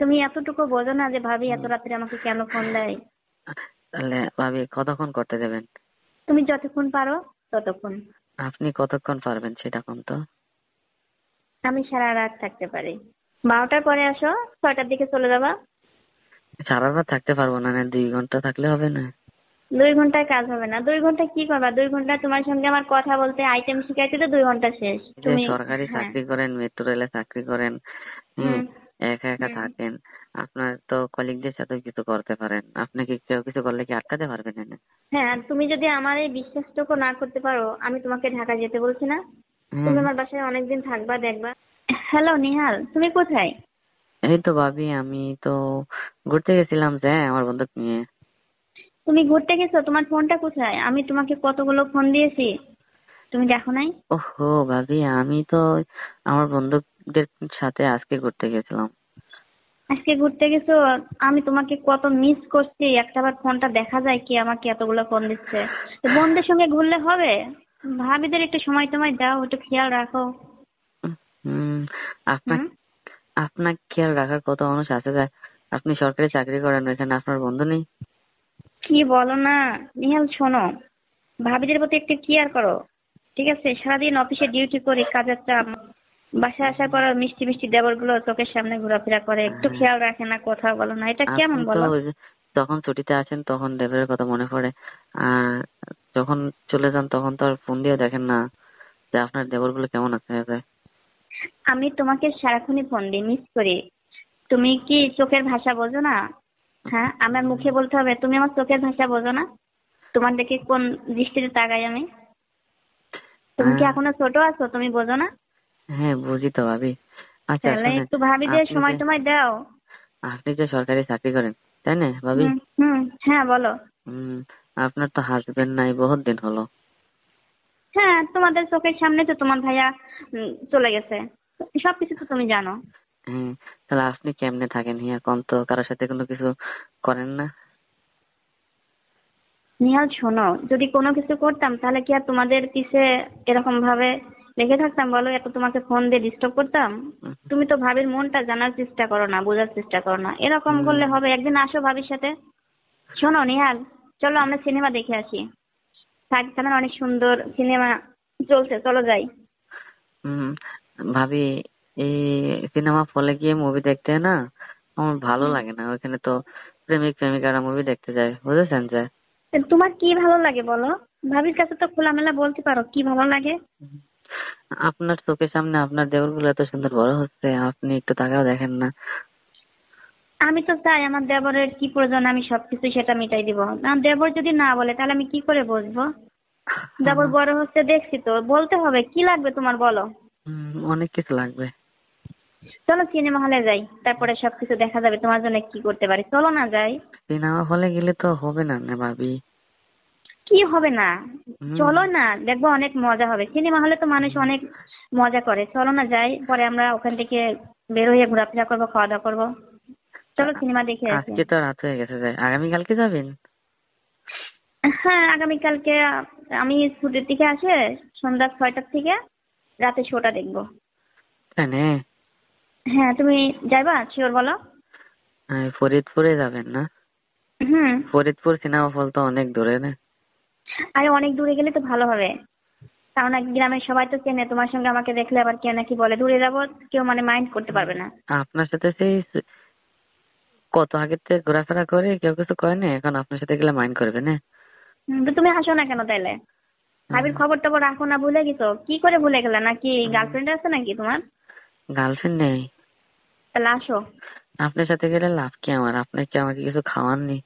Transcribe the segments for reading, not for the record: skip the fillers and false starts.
তুমি এতটুকু বোঝো না যে ভাবি এত রাত্রে আমাকে কেন ফোন দেয়? তাহলে ভাবি কতক্ষণ করতে দেবেন? তুমি যতক্ষণ পারো ততক্ষণ। আপনি কতক্ষণ পারবেন সেটা কোন তো? আমি সারা রাত থাকতে পারি। 12টার পরে আসো, 6টার দিকে চলে যাবা। সারা রাত থাকতে পারবো না, 2 ঘন্টা থাকলে হবে না? 2 ঘন্টায় কাজ হবে না। 2 ঘন্টায় কি করবা? 2 ঘন্টা তোমার সঙ্গে আমার কথা বলতে, আইটেম শিখাইতে তো 2 ঘন্টা শেষ। যে তুমি সরকারি হ্যাঁ। চাকরি করেন, মেট্রো রেলে চাকরি করেন, হ্যাঁ, হুম একা একা হুম। থাকেন, আপনার তো কলিগদের সাথে কিছু করতে পারেন, আপনি কি কেউ কিছু করলে কি আটকাতে পারবেন না? হ্যাঁ, আর তুমি যদি আমার এই বিশ্বাসটুকু না করতে পারো, আমি তোমাকে ঢাকা যেতে বলছি না। তুমি হ্যাঁ, আমার বাসায় অনেকদিন থাকবা, দেখবা। হ্যালো নিহাল, তুমি কোথায়? এই তো ভাবি আমি তো ঘুরতে গেছিলাম যে আমার বন্ধুকে নিয়ে। তুমি ঘুরতে গেছো? তোমার ফোনটা কোথায়? আমি তোমাকে কতগুলো ফোন দিয়েছি, তুমি দেখো নাই? ওহো ভাবি, আমি তো আমার বন্ধুদের সাথে আজকে ঘুরতে গেছিলাম। আজকে ঘুরতে গেছো? আমি তোমাকে কত মিস করছি, একটাবার ফোনটা দেখা যায় কি আমাকে এতগুলো ফোন দিচ্ছে? তো বন্ধুদের সঙ্গে ঘুরলে হবে? ভাবিদের একটু সময় টময় দাও, একটু খেয়াল রাখো। হম, আপনার হুম। আপনার খেয়াল রাখার কত মানুষ আছে যায়, আপনি সরকারি চাকরি করেন, ওইখানে আপনার বন্ধু নেই? কি বলো না নিহাল, শোনো, ভাবিদের প্রতি একটু কেয়ার করো, ঠিক আছে? সারাদিন অফিসে ডিউটি করে কাজের চাপ, বাসায় আসার পর মিষ্টি মিষ্টি দেবর গুলো চোখের সামনে ঘোরাফেরা করে, একটু হ্যাঁ, খেয়াল রাখে না, কথা বলো না, এটা কেমন আপনি তো বলো? ওই যে যখন ছুটিতে আসেন তখন দেবের কথা মনে পড়ে, আর যখন চলে যান তখন তো আর ফোন দিয়ে দেখেন না যে আপনার দেবর গুলো কেমন আছে। আমি তোমাকে সারাক্ষণই ফোন দিই, মিস করি। তুমি কি চোখের ভাষা বোঝো না? হ্যাঁ, আমার মুখে বলতে হবে, তুমি আমার চোখের ভাষা বোঝো না? তোমার দেখে কোন দৃষ্টিতে তাকাই আমি? তুমি কি আহ, এখনো ছোট আছো, তুমি বোঝো না? হ্যাঁ বুঝি তো ভাবি। আচ্ছা তাহলে শোনেন, একটু ভাবিদের আপনি যে সময় টময় দাও। আপনি যে সরকারি চাকরি করেন, তাই না ভাবি? হুম হুম। হ্যাঁ বলো। হম, আপনার তো হাজবেন্ড নাই বহুত দিন হলো। হ্যাঁ, তোমাদের চোখের সামনে তো তোমার ভাইয়া চলে গেছে, সবকিছু তো তুমি জানো। হ্যাঁ, তাহলে আপনি কেমনে থাকেন হিয়া কোন তো, কারোর সাথে কোনো কিছু করেন না? নিহাল শোনো, যদি কোনো কিছু করতাম তাহলে কি আর তোমাদের পিছে এরকম ভাবে লেগে থাকতাম বলো? এত তোমাকে ফোন দিয়ে ডিস্টার্ব করতাম? তুমি তো ভাবির মনটা জানার চেষ্টা করো না, বোঝার চেষ্টা করো না, এরকম হম, করলে হবে? একদিন আসো ভাবির সাথে। শোনো নিহাল, চলো আমরা সিনেমা দেখে আসি। সাকিব খানের অনেক সুন্দর সিনেমা চলছে, চলো যাই। হম, ভাবি এই সিনেমা হলে গিয়ে মুভি দেখতে না আমার ভালো হুম। লাগে না, ওখানে তো প্রেমিক প্রেমিকারা মুভি দেখতে যায়, বুঝেছেন যে। তোমার কি ভালো লাগে বলো? ভাবির কাছে তো খোলামেলা বলতে পারো কি ভালো লাগে। হুম, আপনার চোখের সামনে আপনার দেওর গুলো এত সুন্দর বড় হচ্ছে, আপনি একটু তাকাও দেখেন না? আমি তো চাই আমার দেবরের কি প্রয়োজন আমি সবকিছু সেটা মিটাই দিব। না, দেবর যদি না বলে তাহলে আমি কি করে বুঝবো? দেবর বড় হচ্ছে দেখছি তো, বলতে হবে। কি লাগবে তোমার বলো? অনেক কিছু লাগবে। চলো সিনেমা হলে যাই, তারপরে সবকিছু দেখা যাবে তোমার জন্য কি করতে পারি। চলো না যাই। সিনেমা হলে গেলে তো হবে না না ভাবি। কি হবে না? হুম, চলো না, দেখবো অনেক মজা হবে। সিনেমা হলে তো মানুষ হুম, অনেক মজা করে। চলো না যাই, পরে আমরা ওখান থেকে বের হয়ে ঘোরাফেরা করবো, খাওয়া দাওয়া করবো। চলো সিনেমা দেখে আসি। আজকে তো রাত হয়ে গেছে, যাই আগামীকালকে যাবেন? হ্যাঁ, আগামীকালকে আমি ছুটির দিকে আসে সন্ধ্যা 6টার থেকে রাতে শোটা দেখবো। কেন? হ্যাঁ, তুমি যাইবা? শিওর বলো। ফরিদপুরে যাবেন না? হুম। ফরিদপুর সিনেমা হল তো অনেক দূরে না? আরে অনেক দূরে গেলে তো ভালো হবে, কারণ এক গ্রামের সবাই তো চেনে। তোমার সঙ্গে আমাকে দেখলে আবার কে নাকি বলে দূরে যাবো, কেউ মানে মাইন্ড করতে হুম, পারবে না। আপনার সাথে সেই কত আগের থেকে ঘোরাফেরা করে কেউ কিছু করে না, এখন আপনার সাথে গেলে মাইন্ড করবে না? তো তুমি আসো না কেন তাইলে? ভাবির খবর টবর রাখো না, ভুলে গেছো? কি করে ভুলে গেলে? নাকি গার্লফ্রেন্ড আছে নাকি তোমার? গার্লফ্রেন্ড নেই। তাহলে আসো। আপনার সাথে গেলে লাভ কি আমার, আপনি কি আমাকে কিছু খাওয়াননি?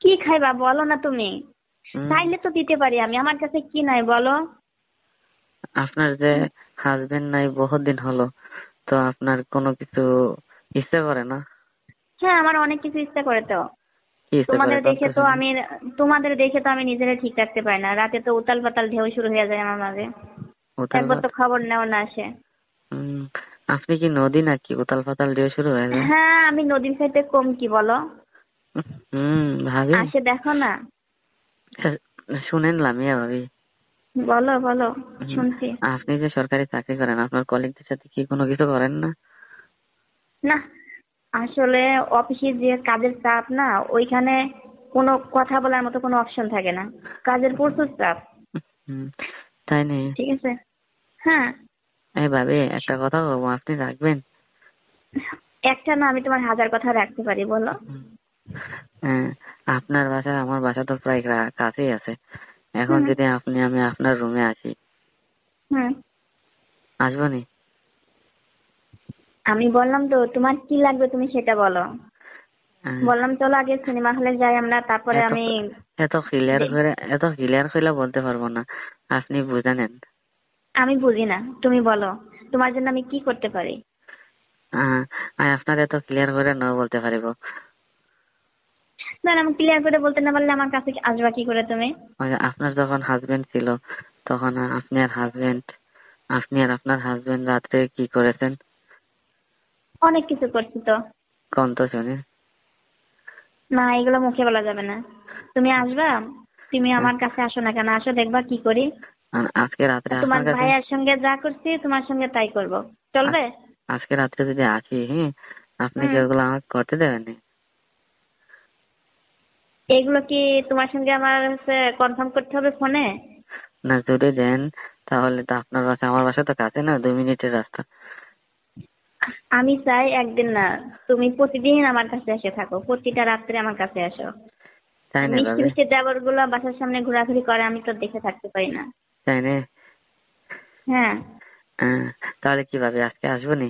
কি খাইবা বলো না তুমি? হুম, চাইলে তো দিতে পারি আমি, আমার কাছে কি নাই বলো? আপনার যে হাজবেন্ড নাই বহুত দিন হলো, তো আপনার কোনো কিছু ইচ্ছে করে না? হ্যাঁ, আমার অনেক কিছু ইচ্ছা করে তো। কি ইচ্ছে করে তোমাদের কোন দেখে তো তো শুনি? আমি তোমাদের দেখে তো আমি নিজেরা ঠিক রাখতে পারি না। রাতে তো উতাল পাতাল ঢেউ শুরু হয়ে যায় আমার মাঝে। উতাল একবার তো পাতাল? খবর নেওয়া না আসে। হম, আপনি কি নদী নাকি উতাল পাতাল দিয়ে শুরু হয়ে যায়? হ্যাঁ, আমি নদীর চাইতে কম কি বলো? ভাবি, আসে দেখো না। শুনেন লামিয়া ভাবি। বলো বলো, হুম, শুনছি। আপনি যে সরকারি চাকরি করেন, আপনার কলিগদের সাথে কি কোনো কিছু করেন না? না, আসলে অফিসে যে কাজের চাপ না, ওইখানে কোনো কথা বলার মতো কোনো অপশন থাকে না। কাজের প্রচুর চাপ। হুম, তাই নেই? ঠিক আছে। হ্যাঁ। এই ভাবি একটা কথা বলবো, আপনি রাখবেন? একটা না, আমি তোমার 1000 কথা রাখতে পারি, বলো। হুম, হ্যাঁ, আপনার বাসা আমার বাসা তো প্রায় কাছেই আছে। এখন হুম। যদি আমি আপনার রুমে আসি, হুম। আসবো নি? আমি বললাম তো, তোমার কি লাগবে তুমি সেটা বলো। হ্যাঁ, বললাম চলো আগে সিনেমা হলে যাই আমরা, তারপরে এত আমি এত ক্লিয়ার করে বলতে পারবো না, আপনি বুঝে নেন। আমি বুঝি না, তুমি বলো তোমার জন্য আমি কি করতে পারি। আমি আপনার এত ক্লিয়ার করে ন বলতে পারিব। না না, আমি ক্লিয়ার করে বলতে না পারলে আমার কাছে আসবা কি করে তুমি? ওই যে আপনার যখন হাজবেন্ড ছিল, তখন আপনি আর আপনার হাজবেন্ড রাত্রে কি করেছেন? অনেক কিছু করছি তো। কোন তো শুনি। না, এগুলো মুখে বলা যাবে না। তুমি আসবা, তুমি হ্যাঁ, আমার কাছে আসো না কেন, আসো দেখবা কি করি। আজকে রাত্রে আর তোমার আপনার কাছে, ভাইয়ার সঙ্গে যা করছি তোমার সঙ্গে তাই করব, আ- চলবে? আজকে রাত্রে যদি আসি, হ্যাঁ, আপনি কি হুম। ওগুলো আমাকে করতে দেবেন? এগুলো কি তোমার সঙ্গে আমার কনফার্ম করতে হবে ফোনে? না, যদি দেন তাহলে তো আপনার বাসা আমার বাসা তো কাছে না, 2 মিনিটের রাস্তা। আমি চাই একদিন না, তুমি প্রতিদিন আমার কাছে এসে থাকো, প্রতিটা রাত্রে আমার কাছে আসো। তাই না মিষ্টি ভাবে? মিষ্টি দেবর গুলো বাসার সামনে ঘোরাঘুরি করে, আমি তো দেখে থাকতে পারি না। তাই না? হ্যাঁ। হ্যাঁ, তাহলে কি ভাবে আজকে আসবো নি?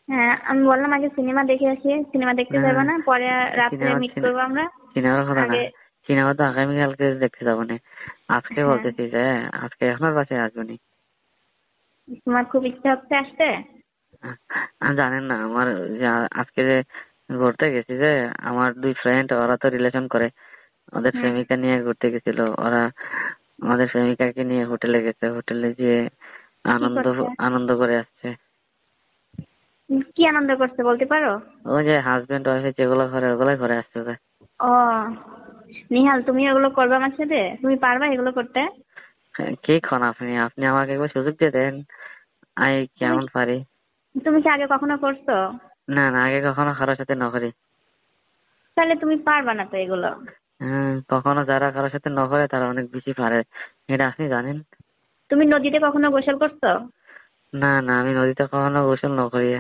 হ্যাঁ, আমি বললাম আগে সিনেমা দেখে আসি, সিনেমা দেখতে না, যাবো না, পরে রাত্রে সিনেমা মিট করবো আমরা। সিনেমার কথা না, আগে। সিনেমা তো আগামীকালকে দেখতে যাবো না, আজকে হ্যাঁ। বলতেছি যে আজকে আপনার বাসায় আসবো নি। তোমার খুব ইচ্ছা হচ্ছে আসতে? জানেন না আমার আজকে যে ঘুরতে গেছি, যে আমার 2 ফ্রেন্ড, ওরা তো রিলেশন করে, ওদের হুম। প্রেমিকা নিয়ে ঘুরতে গেছিল ওরা। আমাদের প্রেমিকাকে নিয়ে হোটেলে গেছে, হোটেলে গিয়ে কি আনন্দ করছে? আনন্দ করে আসছে। কি আনন্দ করছে বলতে পারো? ওই যে হাজবেন্ড ওয়াইফে যেগুলো করে ওগুলাই করে আসছে ওদের। ও, নিহাল, তুমি এগুলো করবে আমার সাথে? তুমি পারবা এগুলো করতে? কি খন আপনি আপনি আমাকে একবার সুযোগ দিয়ে দেন, আমি তুমি কেমন পারি। তুমি কি আগে কখনো করছো? না না, আগে কখনো কারোর সাথে নকরি। তাহলে তুমি পারবা না তো এগুলো। কখনো যারা কারোর সাথে নকরে তারা অনেক বেশি পারে, এটা আপনি জানেন। তুমি নদীতে কখনো গোসল করছো? না না, আমি নদীতে কখনো গোসল নকরি।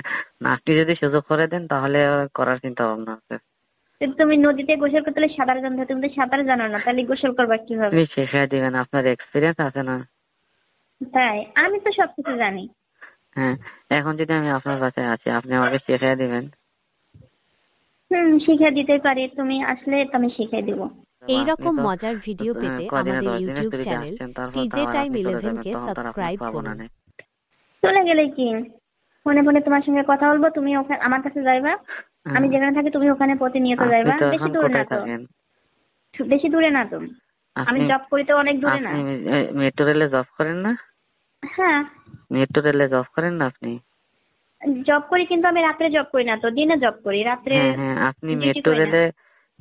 না, আপনি যদি সুযোগ করে দেন তাহলে করার চিন্তা ভাবনা আছে। যদি তুমি নদীতে গোসল করতে হলে সাঁতার জানতে হয়, তুমি তো সাঁতার জানো না, তাহলে গোসল করবা কিভাবে? আপনি শিখিয়ে দিবেন, আপনার এক্সপিরিয়েন্স আছে না? তাই আমি তো সবকিছু জানি। হ্যাঁ, এখন যদি আমি আপনার বাসায় আছি, আপনি আমাকে শিখিয়ে দিবেন। হুম, শিখিয়ে দিতে পারি, তুমি আসলে তো আমি শিখিয়ে দিব। বা এই আপনি রকম তো মজার ভিডিও পেতে কদিনে আমাদের 10 দিনের ইউটিউব ছুটিতে চ্যানেল আসছেন, তারপর তো টিজে আবার টাইম আপনি চলে 11 যাবেন, কে তখন তো আর আপনাকে সাবস্ক্রাইব পাবো না করুন। নে। চলে গেলে কি, ফোনে ফোনে তোমার সঙ্গে কথা বলবো, তুমি ওখানে আমার কাছে যাইবা। আমি হ্যাঁ, যেখানে থাকি তুমি ওখানে প্রতিনিয়ত আপনি যাইবা, তো বেশি এখন দূরে না কোথায় তো। থাকেন? বেশি দূরে না তো। আমি আপনি জব করি তো অনেক দূরে না। আপনি মেট্রো রেলে জব করেন না? হ্যাঁ। মেট্রো রেলে জব করেন না আপনি? জব করি, কিন্তু আমি রাত্রে জব করি না তো, দিনে জব করি, রাত্রে হ্যাঁ হ্যাঁ, আপনি ডিউটি করি না।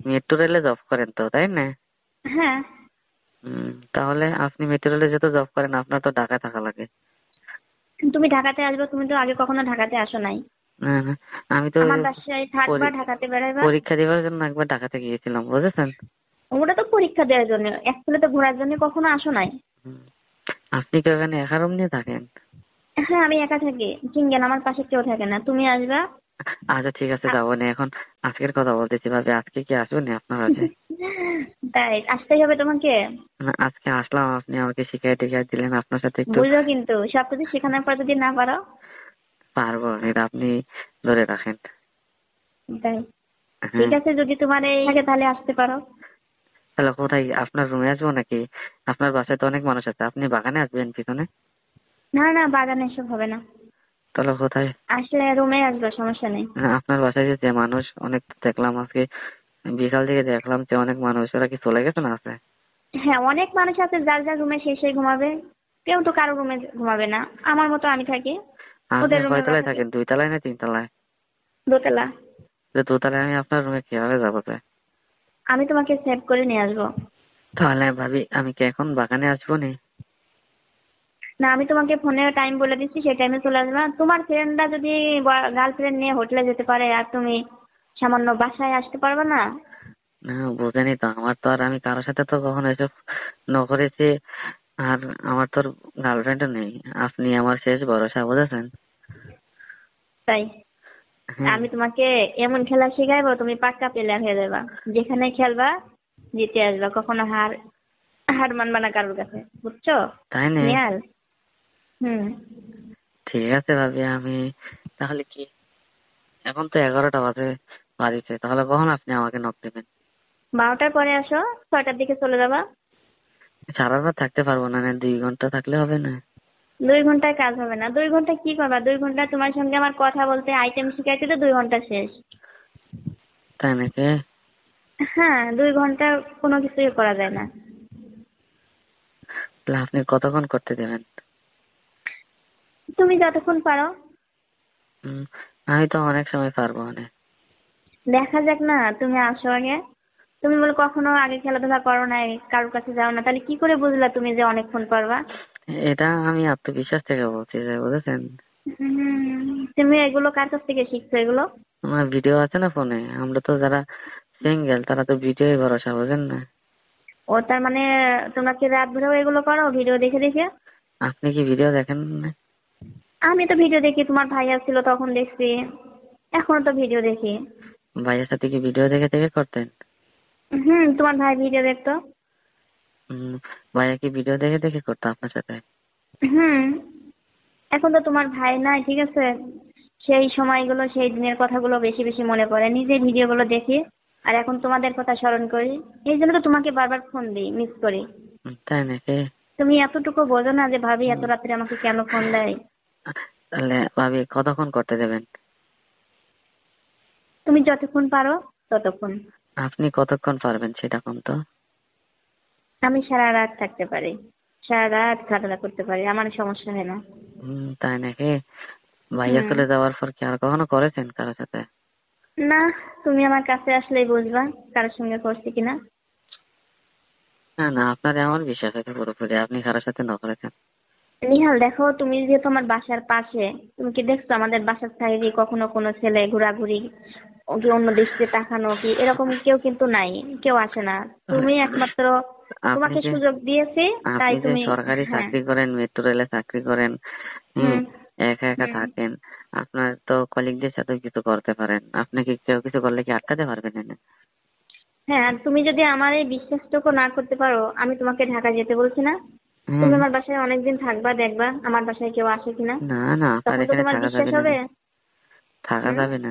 মেট্রো রেলে জব করেন তো, তাই না? হ্যাঁ। তাহলে আপনি মেট্রো রেলে যেহেতু জব করেন, আপনার তো ঢাকায় থাকা লাগে। তুমি ঢাকাতে আসবে, তুমি তো আগে কখনো ঢাকাতে আসো নাই। না না, আমি তো আমার বাসায় থাকবা, পরী- ঢাকাতে বেড়াইবা। পরীক্ষা দেওয়ার জন্য একবার ঢাকাতে গিয়েছিলাম, বুঝেছেন? ওটা তো পরীক্ষা দেওয়ার জন্য, অ্যাকচুয়ালি তো ঘোরার জন্য কখনো আসো নাই। হুম, আপনি কি ওখানে একা রুম নিয়ে থাকেন? হ্যাঁ, আমি একা থাকি, সিঙ্গেল, আমার পাশে কেউ থাকে না, তুমি আসবা। আচ্ছা ঠিক আছে, আ- যাবো না এখন। আজকের কথা বলতেছি ভাবি, আজকে কি আসবেন আপনার কাছে? তাই আসতেই হবে তোমাকে? না, আজকে আসলাম, আপনি আমাকে শিখাই টিখাই দিলেন, আপনার সাথে একটু বুঝো, কিন্তু সবকিছু শেখানোর পর যদি না পারো? পারবো, এটা আপনি ধরে রাখেন। তাই। ঠিক হ্যাঁ, আছে, যদি তোমার এই থাকে তাহলে আসতে পারো। তাহলে কোথায়, আপনার রুমে আসবো নাকি? আপনার বাসায় তো অনেক মানুষ আছে, আপনি বাগানে আসবেন পিছনে? না না, বাগানে এসব হবে না। তাহলে কোথায়? আসলে রুমে আসবে, সমস্যা নেই। আপনার বাসায় যে মানুষ অনেক দেখলাম আজকে, বিকাল থেকে দেখলাম যে অনেক মানুষ, ওরা কি চলে গেছে না আছে? হ্যাঁ, অনেক মানুষ আছে, যার যার রুমে সে সেই ঘুমাবে। কেউ তো কারো রুমে ঘুমাবে না, আমার মতো আমি থাকি। আপনি ওদের রুমে ওরা কয়তলায় থাকে। থাকেন, 2 তলায় না 3 তলায়? দোতলা। যে 2 তলায় আমি আপনার রুমে কিভাবে যাবো? আমি তোমাকে সেভ করে নিয়ে আসবো। তাহলে ভাবি আমি কি এখন বাগানে আসবো নি? না, আমি তোমাকে ফোনে টাইম বলে দিচ্ছি, সেই টাইমে চলে আসবে। তোমার ফ্রেন্ডরা যদি গার্লফ্রেন্ড নিয়ে হোটেলে যেতে পারে আর তুমি সামান্য বাসায় আসতে পারবে না? না বোঝেনি তো, আমার তো আর আমি কারোর সাথে তো কখনো এসব করেছি। আর আমার তো গার্লফ্রেন্ডও নেই, আপনি আমার শেষ ভরসা, বুঝেছেন? তাই হ্যাঁ। আমি তোমাকে এমন খেলা শিখাইবো, তুমি পাক্কা প্লেয়ার হয়ে যাবা। যেখানে খেলবা জিতে আসবা, কখনো হার হার মানবা না কারোর কাছে, বুঝছো তাই না? নিহাল? হুম। ঠিক আছে ভাবি, আমি তাহলে কি, এখন তো 11টা বাজে বাড়িতে, তাহলে কখন আপনি আমাকে নক দেবেন? 12টার পরে আসো, 6টার দিকে চলে যাবা। সারা রাত থাকতে পারবো না, 2 ঘন্টা থাকলে হবে না? 2 ঘন্টায় কাজ হবে না। 2 ঘন্টা কি করবা? 2 ঘন্টা তোমার সঙ্গে আমার কথা বলতে, আইটেম শিখাইতে তো 2 ঘন্টা শেষ। তাই নাকি? হ্যাঁ, 2 ঘন্টা কোনো কিছুই করা যায় না। তাহলে আপনি কতক্ষণ করতে দেবেন? তুমি যতক্ষণ পারো। হুম, আমি তো অনেক সময় পারবো অনেক। দেখা যাক না, তুমি আসো আগে। তুমি বলে কখনো আগে খেলাধুলা করো নাই, কারোর কাছে যাও না, তাহলে কি করে বুঝলা তুমি যে অনেকক্ষণ পারবা? এটা আমি আত্মবিশ্বাস থেকে বলছি, যে বুঝেছেন। তুমি এগুলো কার কাছ থেকে শিখছো এগুলো? আমার ভিডিও আছে না ফোনে, আমরা তো যারা সিঙ্গেল তারা তো ভিডিও ভরসা, বুঝেন না? ও তার মানে তোমরা কি রাত ভরেও এগুলো করো ভিডিও দেখে দেখে? আপনি কি ভিডিও দেখেন না? আমি তো ভিডিও দেখি, তোমার ভাইয়া ছিল তখন দেখছি, এখনো তো ভিডিও দেখি। ভাইয়ের সাথে কি ভিডিও দেখে দেখে করতেন? তোমার ভাই ভিডিও দেখতো। হুম, ভাইয়া কি ভিডিও দেখে দেখে করতো আপনার সাথে? হুম। এখন তো তোমার ভাই নাই, ঠিক আছে। সেই সময়গুলো, সেই দিনের কথাগুলো বেশি বেশি মনে পড়ে, নিজে ভিডিওগুলো দেখি আর এখন তোমাদের কথা স্মরণ করি। এই জন্য তো তোমাকে বারবার ফোন দিই, মিস করি। তাই নাকি? তুমি এতটুকু বোঝো না যে ভাবি এত হুম, রাত্রে আমাকে কেন ফোন দেয়? তাহলে ভাবি কতক্ষণ করতে দেবেন? তুমি যতক্ষণ পারো ততক্ষণ। আপনি কতক্ষণ পারবেন সেটা কোন তো? আমি সারা রাত থাকতে পারি, সারা রাত খেলাধুলা করতে পারি, আমার সমস্যা হয় না। তাই নাকি? ভাইয়া হুম। চলে যাওয়ার পর কি আর কখনো করেছেন কারোর সাথে? না, তুমি আমার কাছে আসলেই বুঝবা কারোর সঙ্গে করছি কিনা। না না, আপনার আমার বিশ্বাস আছে পুরোপুরি, আপনি কারোর সাথে করেছেন। নিহাল দেখো, তুমি যেহেতু আমার বাসার পাশে, তুমি কি দেখছো আমাদের বাসার সাইডে কখনো কোনো ছেলে ঘোরাঘুরি, ও কি অন্য দৃষ্টিতে তাকানো, কি এরকম কেউ কিন্তু নাই, কেউ আসে না। তুমি একমাত্র, আপনি তোমাকে যে সুযোগ দিয়েছি তাই আপনি যে তুমি। সরকারি হ্যাঁ। চাকরি করেন, মেট্রো রেলে চাকরি করেন, হ্যাঁ, হুম। একা একা হুম। থাকেন, আপনার তো কলিগদের সাথে কিছু করতে পারেন, আপনাকে কেউ কিছু করলে কি আটকাতে পারবেন না? হ্যাঁ, আর তুমি যদি আমার এই বিশ্বাসটুকু না করতে পারো, আমি তোমাকে ঢাকা যেতে বলছি না। তুমি হ্যাঁ। আমার বাসায় অনেকদিন থাকবা, দেখবা আমার বাসায় কেউ আসে কিনা। না না, আপনার তখন তো এখানে তোমার থাকা বিশ্বাস যাবে না। হবে। থাকা হুম। যাবে না।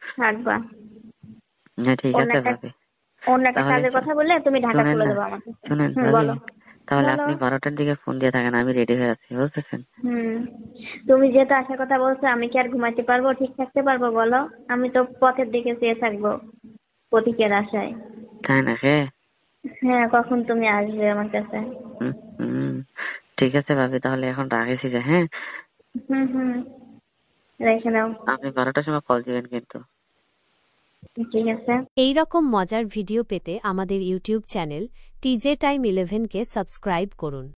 থাকবা। হ্যাঁ ঠিক অন্য আছে একটা ভাবি। অন্য একটা তাহলে কাজের কথা বললে তুমি ঢাকা শুনেন চলে না, যাবো আমার কাছে। শুনেন ভাবি, বলো। তাহলে বলো। আপনি 12টার দিকে ফোন দিয়ে থাকেন, আমি রেডি হয়ে আছি, বুঝতেছেন? হুম। তুমি যেহেতু আসার কথা বলছো, আমি কি আর ঘুমাইতে পারবো, ঠিক থাকতে পারবো বলো? আমি তো পথের দিকে চেয়ে থাকবো, প্রতীকের আশায়। তাই নাকি? হ্যাঁ, কখন তুমি আসবে আমার কাছে? হুম হুম, ঠিক আছে ভাবি, তাহলে এখন রাখেছি যে, হ্যাঁ। হুম। হুম। রেখে দাও। আপনি 12টার সময় কল দিবেন কিন্তু। ঠিক আছে। এই রকম মজার ভিডিও পেতে আমাদের ইউটিউব চ্যানেল টিজে টাইম 11 কে সাবস্ক্রাইব করুন।